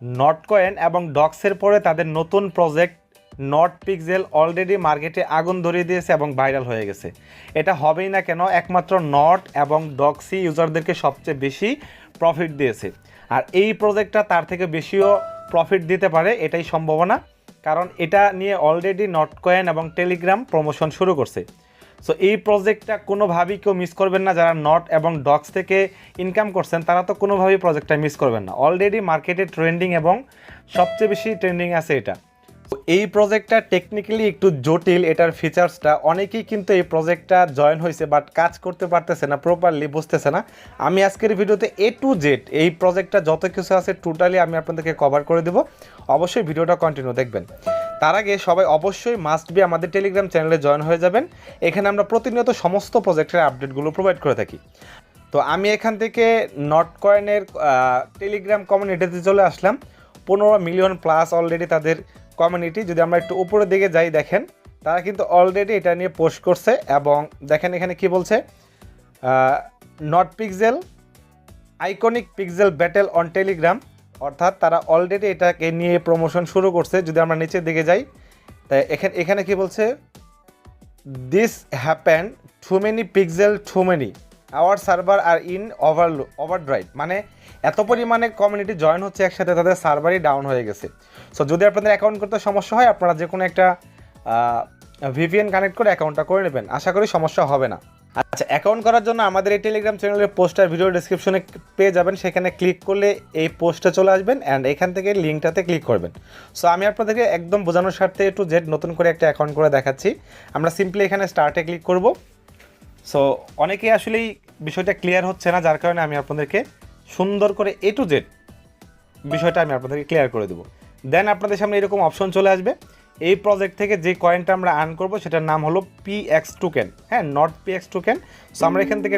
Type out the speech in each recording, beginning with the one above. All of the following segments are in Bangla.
নট কয়েন এবং ডক্সের পরে তাদের নতুন প্রজেক্ট নট পিক্সেল অলরেডি মার্কেটে আগুন ধরিয়ে দিয়েছে এবং ভাইরাল হয়ে গেছে। এটা হবেই না কেন, একমাত্র নট এবং ডক্সি ইউজারদেরকে সবচেয়ে বেশি প্রফিট দিয়েছে। আর এই প্রজেক্টটা তার থেকে বেশিও প্রফিট দিতে পারে, এটাই সম্ভাবনা, কারণ এটা নিয়ে অলরেডি নট কয়েন এবং টেলিগ্রাম প্রমোশন শুরু করছে। সো এই প্রজেক্টটা কোনোভাবেই কেউ মিস করবেন না। যারা নট এবং ডক্স থেকে ইনকাম করছেন তারা তো কোনোভাবেই প্রজেক্টটা মিস করবেন না। অলরেডি মার্কেটে ট্রেন্ডিং এবং সবচেয়ে বেশি ট্রেন্ডিং আছে এটা। এই প্রজেক্টটা টেকনিক্যালি একটু জটিল, এটার ফিচার্সটা অনেকেই কিন্তু এই প্রজেক্টটা জয়েন হয়েছে বাট কাজ করতে পারতেছে না, প্রপারলি বুঝতেছে না। আমি আজকের ভিডিওতে A to Z এই প্রজেক্টটা যত কিছু আছে টোটালি আমি আপনাদেরকে কভার করে দেবো। অবশ্যই ভিডিওটা কন্টিনিউ দেখবেন। তার আগে সবাই অবশ্যই মাস্ট বি আমাদের টেলিগ্রাম চ্যানেলে জয়েন হয়ে যাবেন। এখানে আমরা প্রতিনিয়ত সমস্ত প্রজেক্টের আপডেটগুলো প্রোভাইড করে থাকি। তো আমি এখান থেকে নট কয়েনের টেলিগ্রাম কমিউনিটিতে চলে আসলাম। 15 মিলিয়ন প্লাস অলরেডি তাদের কমিউনিটি। যদি আমরা একটু উপরের দিকে যাই, দেখেন তারা কিন্তু অলরেডি এটা নিয়ে পোস্ট করছে এবং দেখেন এখানে কি বলছে, not pixel iconic pixel battle on Telegram, অর্থাৎ তারা অলরেডি এটাকে নিয়ে প্রমোশন শুরু করছে। যদি আমরা নিচের দিকে যাই, তাই এখানে কি বলছে, this happen to many pixel too many our server are in overdrive, মানে এত পরিমাণে কমিউনিটি জয়েন হচ্ছে একসাথে, তাদের সার্ভারই ডাউন হয়ে গেছে। সো যদি আপনাদের অ্যাকাউন্ট করতে সমস্যা হয়, আপনারা যে কোনো একটা ভিপিএন কানেক্ট করে অ্যাকাউন্টটা করে নেবেন, আশা করি সমস্যা হবে না। আচ্ছা, অ্যাকাউন্ট করার জন্য আমাদের এই টেলিগ্রাম চ্যানেলের পোস্টার ভিডিও ডিসক্রিপশনে পেয়ে যাবেন, সেখানে ক্লিক করলে এই পোস্টে চলে আসবেন অ্যান্ড এখান থেকে লিঙ্কটাতে ক্লিক করবেন। সো আমি আপনাদেরকে একদম বোঝানোর স্বার্থে A to Z নতুন করে একটা অ্যাকাউন্ট করে দেখাচ্ছি। আমরা সিম্পলি এখানে স্টার্টে ক্লিক করব। সো অনেকেই আসলেই বিষয়টা ক্লিয়ার হচ্ছে না, যার কারণে আমি আপনাদেরকে সুন্দর করে A to Z বিষয়টা আমি আপনাদেরকে ক্লিয়ার করে দেবো। দেন আপনাদের সামনে এরকম অপশন চলে আসবে। এই প্রজেক্ট থেকে যে কয়েনটা আমরা আর্ন করব সেটার নাম হলো PX টোকেন, হ্যাঁ, নট PX টোকেন। সো আমরা এখান থেকে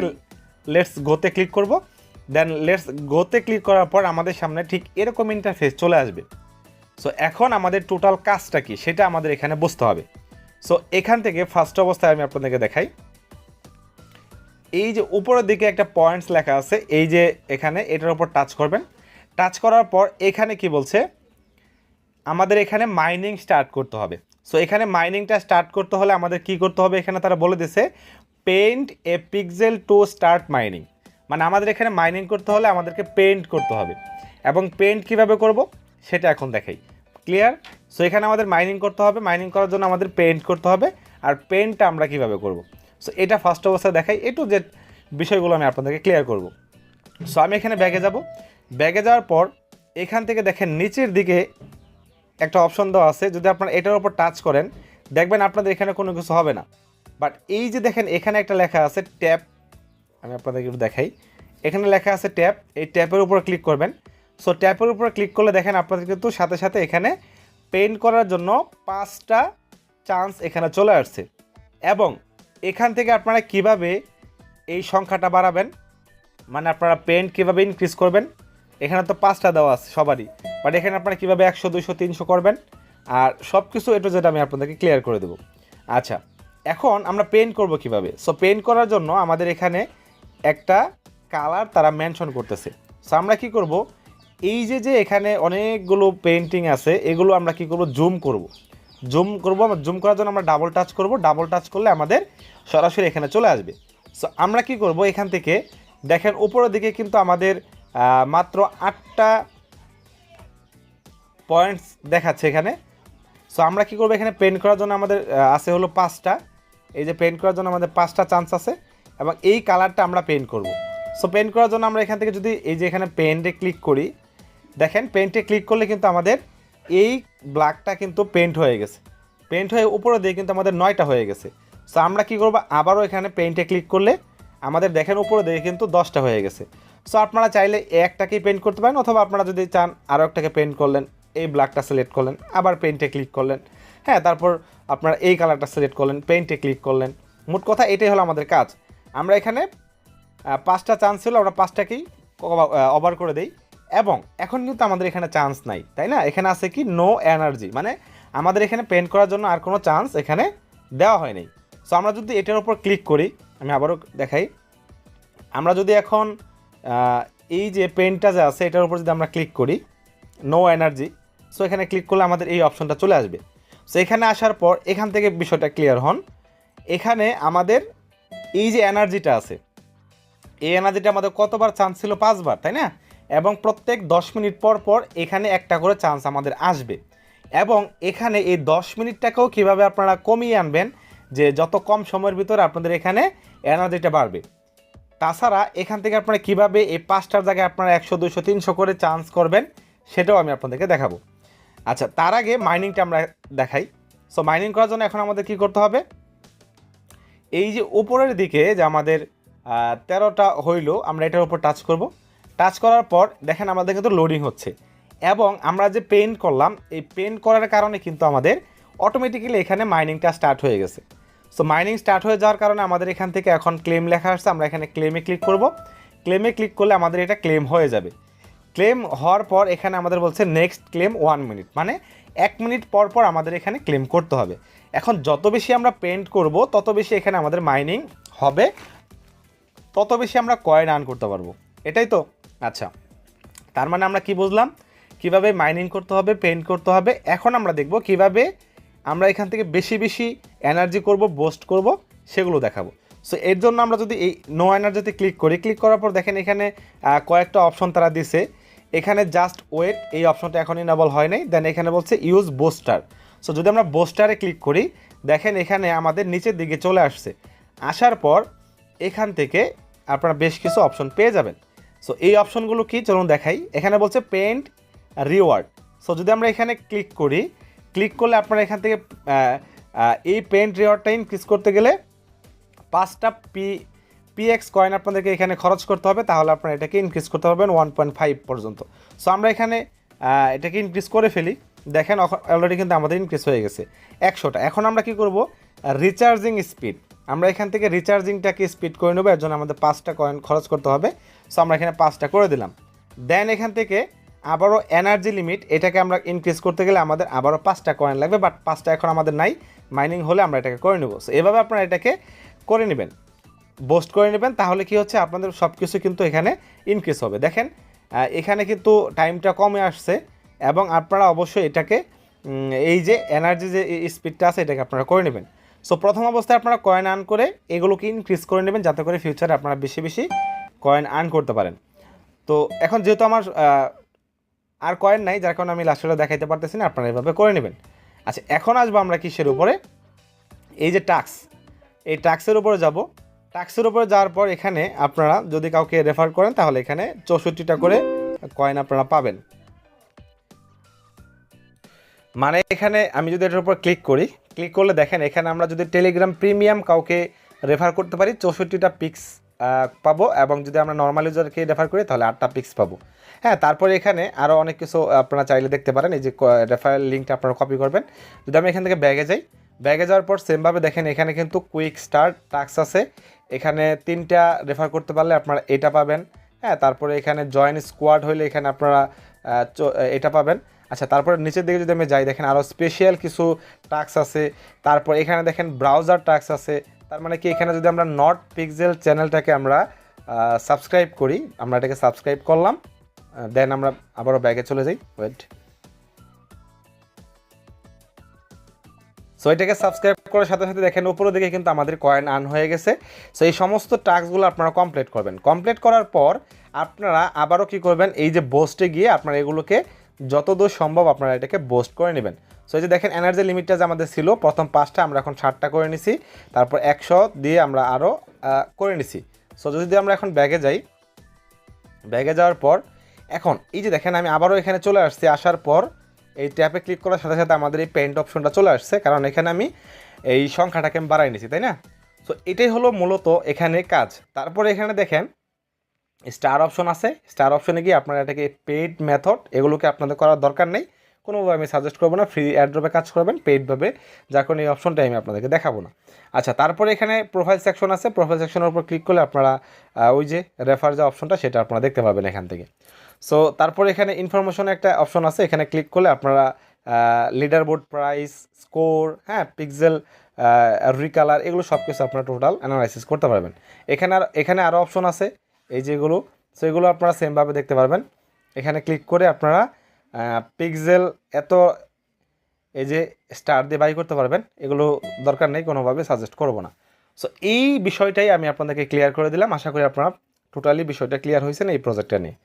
লেটস গোতে ক্লিক করব। দেন লেটস গোতে ক্লিক করার পর আমাদের সামনে ঠিক এরকম ইন্টারফেস চলে আসবে। সো এখন আমাদের টোটাল কাজটা কি সেটা আমাদের এখানে বুঝতে হবে। সো এখান থেকে ফার্স্ট অবস্থায় আমি আপনাদেরকে দেখাই, এই যে উপরের দিকে একটা পয়েন্টস লেখা আছে, এই যে এখানে এটার উপর টাচ করবেন। টাচ করার পর এখানে কি বলছে, আমাদের এখানে মাইনিং স্টার্ট করতে হবে। সো এখানে মাইনিংটা স্টার্ট করতে হলে আমাদের কি করতে হবে, এখানে তারা বলে দিয়েছে paint A pixel to start mining, মানে আমাদের এখানে মাইনিং করতে হলে আমাদেরকে পেইন্ট করতে হবে। এবং পেইন্ট কিভাবে করব সেটা এখন দেখাই, ক্লিয়ার? সো এখানে আমাদের মাইনিং করতে হবে, মাইনিং করার জন্য আমাদের পেইন্ট করতে হবে। আর পেইন্টটা আমরা কিভাবে করব, সো এটা ফার্স্ট অবস্থায় দেখাই। A to Z বিষয়গুলো আমি আপনাদেরকে ক্লিয়ার করব। সো আমি এখানে ব্যাগে যাব। ব্যাগে যাওয়ার পর এখান থেকে দেখেন নিচের দিকে একটা অপশন দেওয়া আছে। যদি আপনারা এটার উপর টাচ করেন, দেখবেন আপনাদের এখানে কোনো কিছু হবে না। বাট এই যে দেখেন এখানে একটা লেখা আছে ট্যাপ, আমি আপনাদেরকে একটু দেখাই। এখানে লেখা আছে ট্যাপ, এই ট্যাপের উপর ক্লিক করবেন। সো ট্যাপের উপর ক্লিক করলে দেখেন আপনাদের কিন্তু সাথে সাথে এখানে পেইন্ট করার জন্য 5টা চান্স এখানে চলে আসছে। এবং এখান থেকে আপনারা কিভাবে এই সংখ্যাটা বাড়াবেন, মানে আপনারা পেইন্ট কীভাবে ইনক্রিজ করবেন, এখানে তো 5টা দেওয়া আছে সবারই, বাট এখানে আপনারা কীভাবে 100, 200, 300 করবেন, আর সব কিছু A to Z আমি আপনাদেরকে ক্লিয়ার করে দেবো। আচ্ছা, এখন আমরা পেইন্ট করব কিভাবে। সো পেইন্ট করার জন্য আমাদের এখানে একটা কালার তারা মেনশন করতেছে। সো আমরা কি করব, এই যে এখানে অনেকগুলো পেইন্টিং আছে, এগুলো আমরা কি করব, জুম করব। জুম করার জন্য আমরা ডাবল টাচ করব। ডাবল টাচ করলে আমাদের সরাসরি এখানে চলে আসবে। সো আমরা কি করব, এখান থেকে দেখেন উপরের দিকে কিন্তু আমাদের মাত্র 8টা পয়েন্টস দেখাচ্ছে এখানে। সো আমরা কি করব, এখানে পেইন্ট করার জন্য আমাদের আছে হলো 5টা। এই যে পেইন্ট করার জন্য আমাদের 5টা চান্স আছে এবং এই কালারটা আমরা পেইন্ট করব। সো পেইন্ট করার জন্য আমরা এখান থেকে যদি এই যে এখানে পেইন্টে ক্লিক করি, দেখেন পেইন্টে ক্লিক করলে কিন্তু আমাদের এই ব্ল্যাকটা কিন্তু পেইন্ট হয়ে গেছে। পেইন্ট হয়ে উপরে দিয়ে কিন্তু আমাদের 9টা হয়ে গেছে। সো আমরা কি করব, আবারও এখানে পেইন্টে ক্লিক করলে আমাদের দেখেন উপরে দিয়ে কিন্তু 10টা হয়ে গেছে। সো আপনারা চাইলে একটাকেই পেইন্ট করতে পারেন, অথবা আপনারা যদি চান আরও একটাকে পেইন্ট করলেন, এই ব্ল্যাকটা সিলেক্ট করলেন, আবার পেইন্টে ক্লিক করলেন, হ্যাঁ, তারপর আপনারা এই কালারটা সিলেক্ট করলেন, পেইন্টে ক্লিক করলেন। মোট কথা এটাই হলো আমাদের কাজ। আমরা এখানে 5টা চান্স ছিল, আমরা 5টাকেই ওভার করে দিই। এবং এখন কিন্তু আমাদের এখানে চান্স নাই, তাই না? এখানে আছে কি, নো এনার্জি, মানে আমাদের এখানে পেইন্ট করার জন্য আর কোনো চান্স এখানে দেওয়া হয়নি। সো আমরা যদি এটার উপর ক্লিক করি, আমি আবারও দেখাই, আমরা যদি এখন এই যে পেইন্টটা যে আছে এটার উপর যদি আমরা ক্লিক করি, নো এনার্জি। সো এখানে ক্লিক করলে আমাদের এই অপশনটা চলে আসবে। সো এখানে আসার পর এখান থেকে বিষয়টা ক্লিয়ার হন। এখানে আমাদের এই যে এনার্জিটা আছে, এই এনার্জিটা আমাদের কতবার চান্স ছিল? 5বার, তাই না? এবং প্রত্যেক 10 মিনিট পর পর এখানে একটা করে চান্স আমাদের আসবে। এবং এখানে এই 10 মিনিটটাকেও কীভাবে আপনারা কমিয়ে আনবেন, যে যত কম সময়ের ভিতরে আপনাদের এখানে এনার্জিটা বাড়বে। তাছাড়া এখান থেকে আপনারা কীভাবে এই 5টার জায়গায় আপনারা 100, 200, 300 করে চান্স করবেন, সেটাও আমি আপনাদেরকে দেখাবো। আচ্ছা, তার আগে মাইনিংটা আমরা দেখাই। সো মাইনিং করার জন্য এখন আমাদের কী করতে হবে? এই যে উপরের দিকে যে আমাদের 13টা হইলো, আমরা এটার উপর টাচ করব। টাচ করার পর দেখেন আমাদের কিন্তু লোডিং হচ্ছে, এবং আমরা যে পেইন্ট করলাম, এই পেইন্ট করার কারণে কিন্তু আমাদের অটোমেটিক্যালি এখানে মাইনিংটা স্টার্ট হয়ে গেছে। সো মাইনিং স্টার্ট হয়ে যাওয়ার কারণে আমাদের এখান থেকে এখন ক্লেম লেখা আসছে, আমরা এখানে ক্লেমে ক্লিক করব। ক্লেমে ক্লিক করলে আমাদের এটা ক্লেম হয়ে যাবে। ক্লেম হওয়ার পর এখানে আমাদের বলছে নেক্সট ক্লেম 1 মিনিট, মানে 1 মিনিট পর পর আমাদের এখানে ক্লেম করতে হবে। এখন যত বেশি আমরা পেইন্ট করব, তত বেশি এখানে আমাদের মাইনিং হবে, তত বেশি আমরা কয়েন আর্ন করতে পারবো। এটাই তো? আচ্ছা, তার মানে আমরা কি বুঝলাম? কিভাবে মাইনিং করতে হবে, পেইন্ট করতে হবে। এখন আমরা দেখব কিভাবে আমরা এখান থেকে বেশি বেশি এনার্জি করব, বুস্ট করব, সেগুলো দেখাবো। সো এর জন্য আমরা যদি এই নো এনার্জিতে ক্লিক করি, ক্লিক করার পর দেখেন এখানে কয়েকটা অপশন তারা দিছে। এখানে জাস্ট ওয়েট, এই অপশনটা এখন ইনেবল হয় নাই। দেন এখানে বলছে ইউজ বুস্টার। সো যদি আমরা বুস্টারে ক্লিক করি, দেখেন এখানে আমাদের নিচের দিকে চলে আসছে। আসার পর এখান থেকে আপনারা বেশ কিছু অপশন পেয়ে যাবেন। সো এই অপশনগুলো কি চলুন দেখাই। এখানে বলছে পেইন্ট রিওয়ার্ড। সো যদি আমরা এখানে ক্লিক করি, ক্লিক করলে আপনারা এখান থেকে এই পেইন্ট রিওয়ার্ডটা ইনক্রিজ করতে গেলে 5টা পিএক্স কয়েন আপনাদেরকে এখানে খরচ করতে হবে, তাহলে আপনারা এটাকে ইনক্রিজ করতে পারবেন 1.5 পর্যন্ত। সো আমরা এখানে এটাকে ইনক্রিজ করে ফেলি। দেখেন অলরেডি কিন্তু আমাদের ইনক্রিজ হয়ে গেছে 100টা। এখন আমরা কি করব? রিচার্জিং স্পিড, আমরা এখান থেকে রিচার্জিংটাকে স্পিড করে নেবো। এর জন্য আমাদের 5টা কয়েন খরচ করতে হবে। সো আমরা এখানে 5টা করে দিলাম। দেন এখান থেকে আবারও এনার্জি লিমিট, এটাকে আমরা ইনক্রিজ করতে গেলে আমাদের আবারও 5টা কয়েন লাগবে, বাট 5টা এখন আমাদের নাই। মাইনিং হলে আমরা এটাকে করে নেব। সো এভাবে আপনারা এটাকে করে নেবেন, বুস্ট করে নেবেন। তাহলে কি হচ্ছে, আপনাদের সব কিছু কিন্তু এখানে ইনক্রিজ হবে। দেখেন এখানে কিন্তু টাইমটা কমে আসছে, এবং আপনারা অবশ্যই এটাকে এই যে এনার্জি যে স্পিডটা আছে, এটাকে আপনারা করে নেবেন। সো প্রথম অবস্থায় আপনারা কয়েন আর্ন করে এগুলোকে ইনক্রিজ করে নেবেন, যাতে করে ফিউচারে আপনারা বেশি বেশি কয়েন আর্ন করতে পারেন। তো এখন যেহেতু আমার আর কয়েন নাই, যার কারণে আমি লাস্টটা দেখাইতে পারতেছি না, আপনারা এভাবে করে নেবেন। আচ্ছা, এখন আসবো আমরা কিসের উপরে? এই যে টাস্ক, এই টাস্কের উপরে যাব। টাস্কের উপরে যাওয়ার পর এখানে আপনারা যদি কাউকে রেফার করেন, তাহলে এখানে 64টা করে কয়েন আপনারা পাবেন। মানে এখানে আমি যদি এটার উপর ক্লিক করি, ক্লিক করলে দেখেন এখানে আমরা যদি টেলিগ্রাম প্রিমিয়াম কাউকে রেফার করতে পারি, 64টা পিক্স পাবো, এবং যদি আমরা নর্মাল ইউজারকে রেফার করি তাহলে 8টা পিক্স পাবো। হ্যাঁ, তারপরে এখানে আরও অনেক কিছু আপনারা চাইলে দেখতে পারেন। এই যে রেফারেল লিঙ্কটা আপনারা কপি করবেন। যদি আমি এখান থেকে ব্যাগে যাই, ব্যাগে যাওয়ার পর সেমভাবে দেখেন এখানে কিন্তু কুইক স্টার্ট টাস্ক আছে। এখানে 3টা রেফার করতে পারলে আপনারা এটা পাবেন। হ্যাঁ, তারপরে এখানে জয়েন স্কোয়াড হইলে এখানে আপনারা এটা পাবেন। আচ্ছা, তারপরে নিচের দিকে যদি আমি যাই, দেখেন আরও স্পেশাল কিছু টাস্ক আছে। তারপর এখানে দেখেন ব্রাউজার টাস্ক আছে। তার মানে কি, এখানে যদি আমরা নট পিক্সেল চ্যানেলটাকে আমরা সাবস্ক্রাইব করি, আমরা এটাকে সাবস্ক্রাইব করলাম। দেন আমরা আবারও ব্যাগে চলে যাই। ওয়েট, সো এটাকে সাবস্ক্রাইব করার সাথে সাথে দেখেন উপরের দিকে কিন্তু আমাদের কয়েন আর্ন হয়ে গেছে। সো এই সমস্ত টাস্কগুলো আপনারা কমপ্লিট করবেন। কমপ্লিট করার পর আপনারা আবারও কি করবেন, এই যে বোস্টে গিয়ে আপনারা এগুলোকে যতদূর সম্ভব আপনারা এটাকে বুস্ট করে নেবেন। সো এই যে দেখেন এনার্জি লিমিটটা যে আমাদের ছিল প্রথম 5টা, আমরা এখন 60টা করে নিছি। তারপর 100 দিয়ে আমরা আরও করে নিছি। সো যদি আমরা এখন ব্যাগে যাই, ব্যাগে যাওয়ার পর এখন এই যে দেখেন আমি আবারও এখানে চলে আসছি। আসার পর এই ট্যাপে ক্লিক করার সাথে সাথে আমাদের এই পেইন্ট অপশনটা চলে আসছে, কারণ এখানে আমি এই সংখ্যাটাকে আমি বাড়াই নিছি, তাই না? সো এটাই হলো মূলত এখানে কাজ। তারপরে এখানে দেখেন স্টার অপশন আছে। স্টার অপশনে গিয়ে আপনারা এটাকে পেইড মেথড, এগুলোকে আপনাদের করার দরকার নেই, কোনোভাবে আমি সাজেস্ট করবো না। ফ্রি এয়ারড্রপে কাজ করবেন পেইডভাবে, যার কারণে এই অপশনটা আমি আপনাদেরকে দেখাবো না। আচ্ছা, তারপরে এখানে প্রোফাইল সেকশন আছে। প্রোফাইল সেকশনের উপর ক্লিক করলে আপনারা ওই যে রেফার যে অপশনটা, সেটা আপনারা দেখতে পাবেন এখান থেকে। সো তারপরে এখানে ইনফরমেশনে একটা অপশন আছে, এখানে ক্লিক করলে আপনারা লিডার বোর্ড, প্রাইস, স্কোর, হ্যাঁ, পিক্সেল, রিকালার, এগুলো সব কিছু আপনারা টোটাল অ্যানালাইসিস করতে পারবেন। এখানে আরও অপশন আছে এই যেগুলো, সো এগুলো আপনারা সেমভাবে দেখতে পারবেন। এখানে ক্লিক করে আপনারা পিক্সেল এত এই যে স্টার দিয়ে বাই করতে পারবেন, এগুলো দরকার নেই, কোনোভাবে সাজেস্ট করব না। সো এই বিষয়টাই আমি আপনাদেরকে ক্লিয়ার করে দিলাম। আশা করি আপনারা টোটালি বিষয়টা ক্লিয়ার হয়েছেন এই প্রজেক্টটা নিয়ে।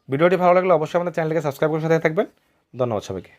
ভিডিওটি ভালো লাগলে অবশ্যই আমাদের চ্যানেলকে সাবস্ক্রাইব করে সাথে থাকবেন। ধন্যবাদ সবাইকে।